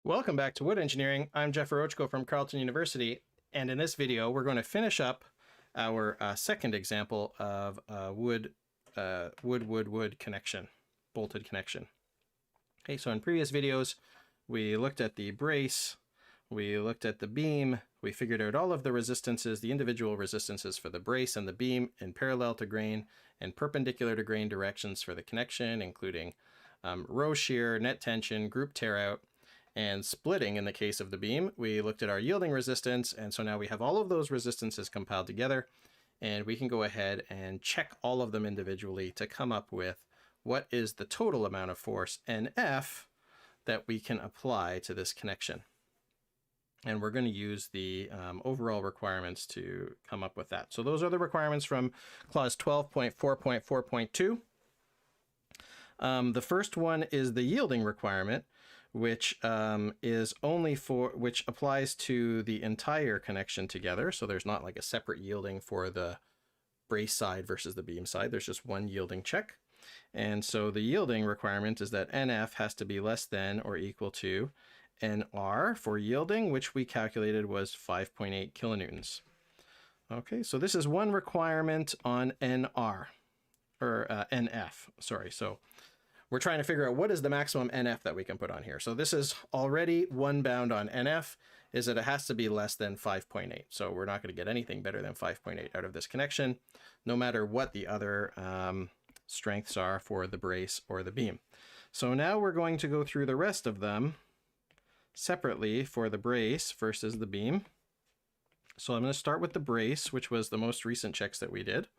Welcome back to Wood Engineering. I'm Jeff Orochko from Carleton University, and in this video we're going to finish up our second example of wood connection, bolted connection. Okay, so in previous videos we looked at the brace, we looked at the beam, we figured out all of the resistances, the individual resistances for the brace and the beam in parallel to grain and perpendicular to grain directions for the connection, including row shear, net tension, group tear out, and splitting in the case of the beam. We looked at our yielding resistance, and so now we have all of those resistances compiled together, and we can go ahead and check all of them individually to come up with what is the total amount of force, NF, that we can apply to this connection. And we're going to use the overall requirements to come up with that. So those are the requirements from clause 12.4.4.2. The first one is the yielding requirement, which is only which applies to the entire connection together. So there's not like a separate yielding for the brace side versus the beam side. There's just one yielding check. And so the yielding requirement is that NF has to be less than or equal to NR for yielding, which we calculated was 5.8 kilonewtons. Okay, so this is one requirement on NR, or NF, sorry. So we're trying to figure out what is the maximum NF that we can put on here. So this is already one bound on NF, is that it has to be less than 5.8. So we're not going to get anything better than 5.8 out of this connection, no matter what the other strengths are for the brace or the beam. So now we're going to go through the rest of them separately for the brace versus the beam. So I'm going to start with the brace, which was the most recent checks that we did.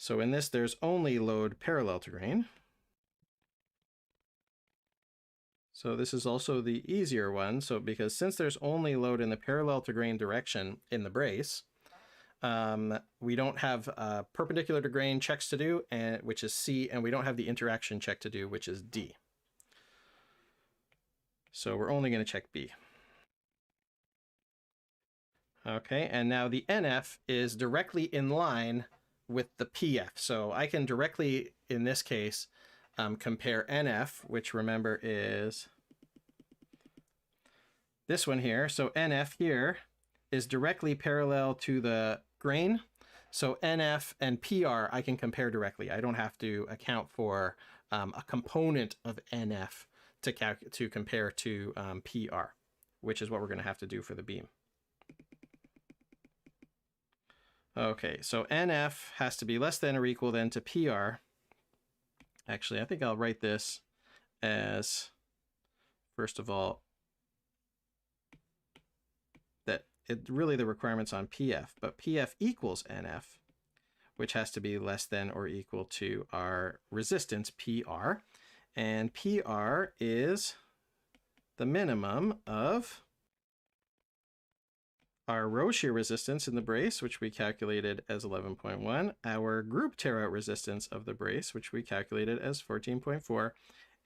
So in this, there's only load parallel to grain. So this is also the easier one. So because since there's only load in the parallel to grain direction in the brace, we don't have perpendicular to grain checks to do, which is C, and we don't have the interaction check to do, which is D. So we're only going to check B. Okay, and now the NF is directly in line with the PF. So I can directly, in this case, compare NF, which remember is this one here. So NF here is directly parallel to the grain. So NF and PR I can compare directly. I don't have to account for a component of NF to compare to PR, which is what we're going to have to do for the beam. Okay, so NF has to be less than or equal then to PR. Actually, I think I'll write this as, first of all, that it really the requirement's on PF, but PF equals NF, which has to be less than or equal to our resistance, PR. And PR is the minimum of our row shear resistance in the brace, which we calculated as 11.1, our group tear out resistance of the brace, which we calculated as 14.4,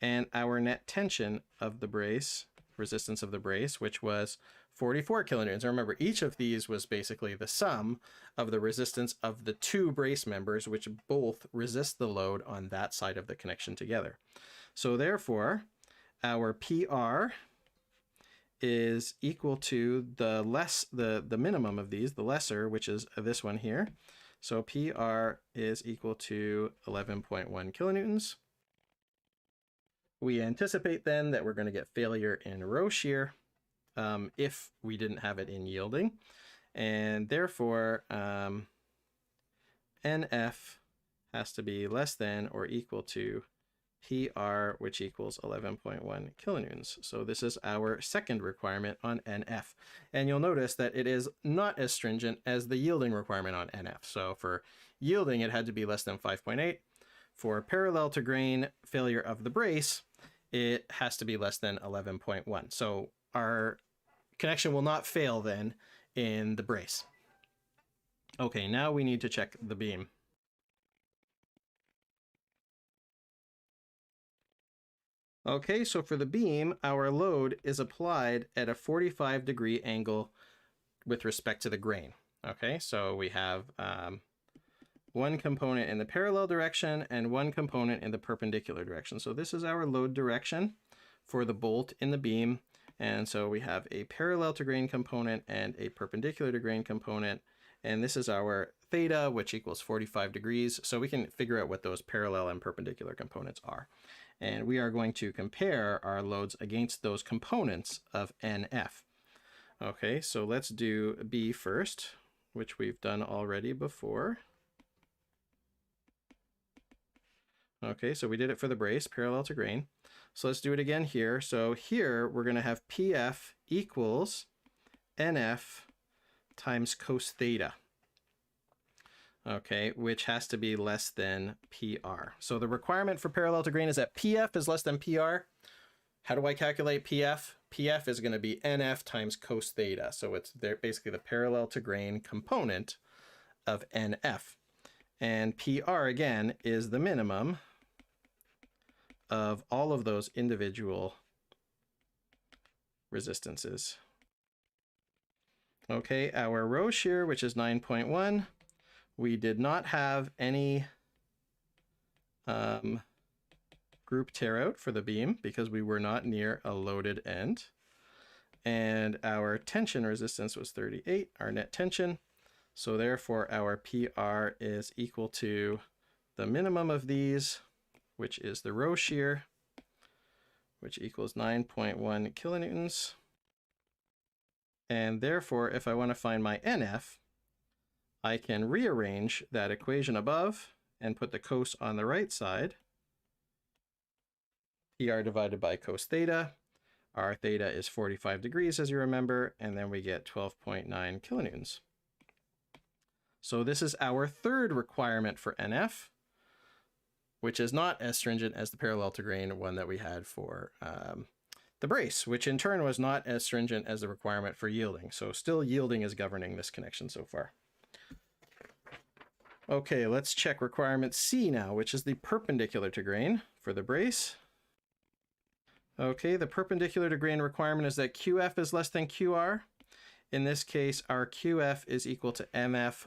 and our net tension of the brace, resistance of the brace, which was 44 kilonewtons. Remember, each of these was basically the sum of the resistance of the two brace members, which both resist the load on that side of the connection together. So therefore, our PR is equal to the minimum of these, the lesser, which is this one here. So PR is equal to 11.1 kilonewtons. We anticipate then that we're going to get failure in row shear if we didn't have it in yielding. And therefore, NF has to be less than or equal to PR, which equals 11.1 kilonewtons. So this is our second requirement on NF. And you'll notice that it is not as stringent as the yielding requirement on NF. So for yielding, it had to be less than 5.8. For parallel to grain failure of the brace, it has to be less than 11.1. So our connection will not fail then in the brace. Okay, now we need to check the beam. Okay, so for the beam, our load is applied at a 45-degree angle with respect to the grain. Okay, so we have one component in the parallel direction and one component in the perpendicular direction. So this is our load direction for the bolt in the beam. And so we have a parallel to grain component and a perpendicular to grain component. And this is our theta, which equals 45 degrees. So we can figure out what those parallel and perpendicular components are. And we are going to compare our loads against those components of NF. Okay, so let's do B first, which we've done already before. Okay, so we did it for the brace, parallel to grain. So let's do it again here. So here we're going to have PF equals NF times cos theta. Okay, which has to be less than PR. So the requirement for parallel to grain is that PF is less than PR. How do I calculate PF? PF is going to be NF times cos theta. So it's basically the parallel to grain component of NF. And PR, again, is the minimum of all of those individual resistances. Okay, our row shear, which is 9.1, we did not have any group tear out for the beam because we were not near a loaded end. And our tension resistance was 38, our net tension. So therefore our PR is equal to the minimum of these, which is the row shear, which equals 9.1 kilonewtons. And therefore, if I want to find my NF, I can rearrange that equation above and put the cos on the right side. PR divided by cos theta. Our theta is 45 degrees, as you remember, and then we get 12.9 kilonewtons. So this is our third requirement for NF, which is not as stringent as the parallel to grain one that we had for the brace, which in turn was not as stringent as the requirement for yielding. So still yielding is governing this connection so far. Okay, let's check requirement C now, which is the perpendicular to grain for the brace. Okay, the perpendicular to grain requirement is that QF is less than QR. In this case, our QF is equal to NF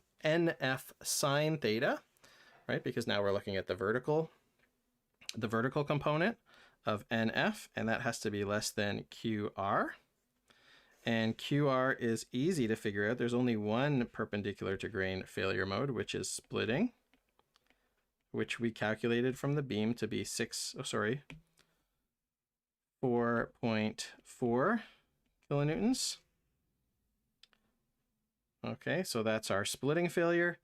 sine theta, right? Because now we're looking at the vertical component of NF, and that has to be less than QR. And QR is easy to figure out. There's only one perpendicular to grain failure mode, which is splitting, which we calculated from the beam to be 4.4 kilonewtons. Okay, so that's our splitting failure.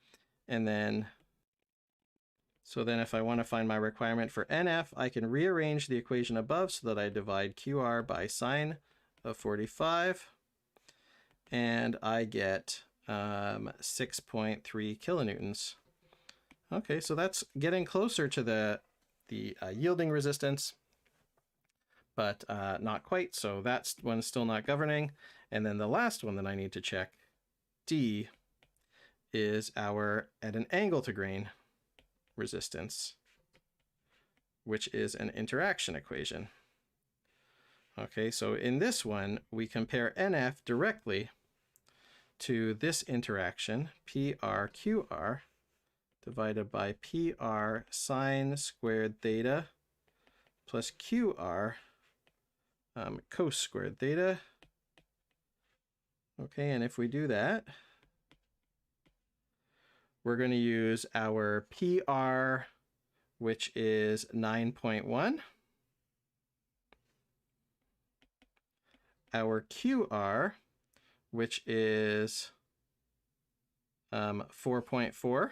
And then, so then if I want to find my requirement for NF, I can rearrange the equation above so that I divide QR by sine of 45. And I get 6.3 kilonewtons. Okay, so that's getting closer to the yielding resistance, but not quite. So that one's still not governing. And then the last one that I need to check, D, is our at an angle to grain resistance, which is an interaction equation. Okay, so in this one, we compare NF directly to this interaction, PRQR, divided by PR sine squared theta plus QR cos squared theta. Okay, and if we do that, we're going to use our PR, which is 9.1. Our QR, which is 4.4.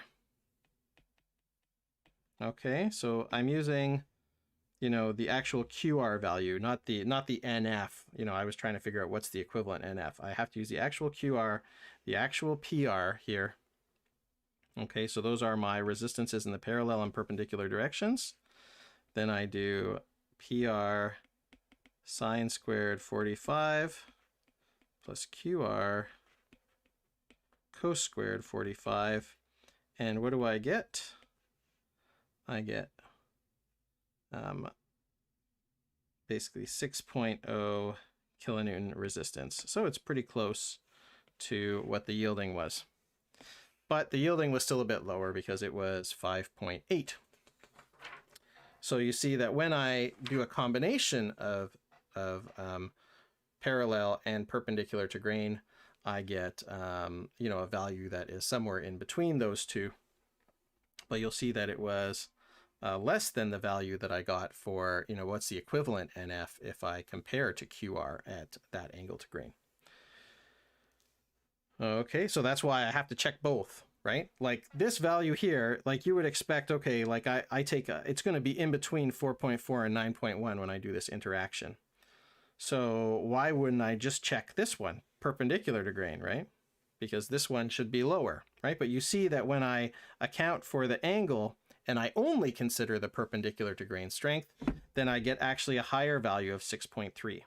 Okay, so I'm using, the actual QR value, not the NF. I was trying to figure out what's the equivalent NF. I have to use the actual QR, the actual PR here. Okay, so those are my resistances in the parallel and perpendicular directions. Then I do PR sine squared 45 plus QR cos squared 45. And what do I get? I get basically 6.0 kilonewton resistance. So it's pretty close to what the yielding was. but the yielding was still a bit lower because it was 5.8. So you see that when I do a combination of parallel and perpendicular to grain, I get a value that is somewhere in between those two. But you'll see that it was less than the value that I got for, what's the equivalent NF if I compare to QR at that angle to grain. Okay, so that's why I have to check both, right? Like this value here, like you would expect, okay, like I take it's going to be in between 4.4 and 9.1 when I do this interaction. So why wouldn't I just check this one, perpendicular to grain, right? Because this one should be lower, right? But you see that when I account for the angle and I only consider the perpendicular to grain strength, then I get actually a higher value of 6.3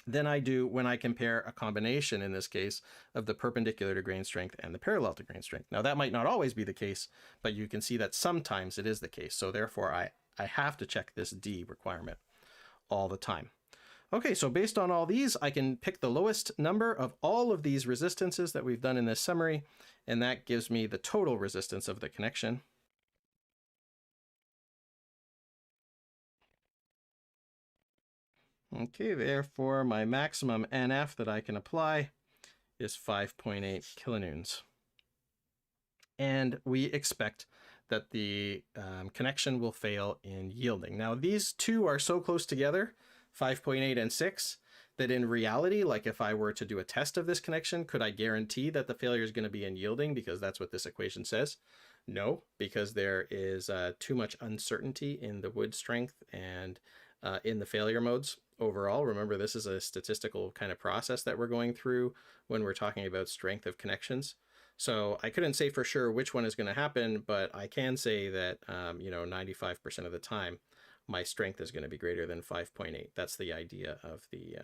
than I do when I compare a combination, in this case, of the perpendicular to grain strength and the parallel to grain strength. Now that might not always be the case, but you can see that sometimes it is the case. So therefore I have to check this D requirement all the time. Okay, so based on all these, I can pick the lowest number of all of these resistances that we've done in this summary, and that gives me the total resistance of the connection. Okay, therefore my maximum NF that I can apply is 5.8 kilonewtons. And we expect that the connection will fail in yielding. Now these two are so close together, 5.8 and 6, that in reality, like if I were to do a test of this connection, could I guarantee that the failure is going to be in yielding because that's what this equation says? No, because there is too much uncertainty in the wood strength and in the failure modes overall. Remember, this is a statistical kind of process that we're going through when we're talking about strength of connections. So I couldn't say for sure which one is going to happen, but I can say that 95% of the time my strength is going to be greater than 5.8. That's the idea of the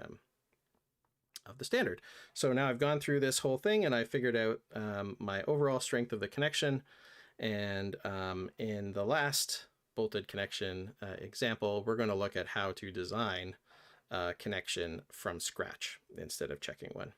standard. So now I've gone through this whole thing and I figured out my overall strength of the connection. And in the last bolted connection example, we're going to look at how to design a connection from scratch instead of checking one.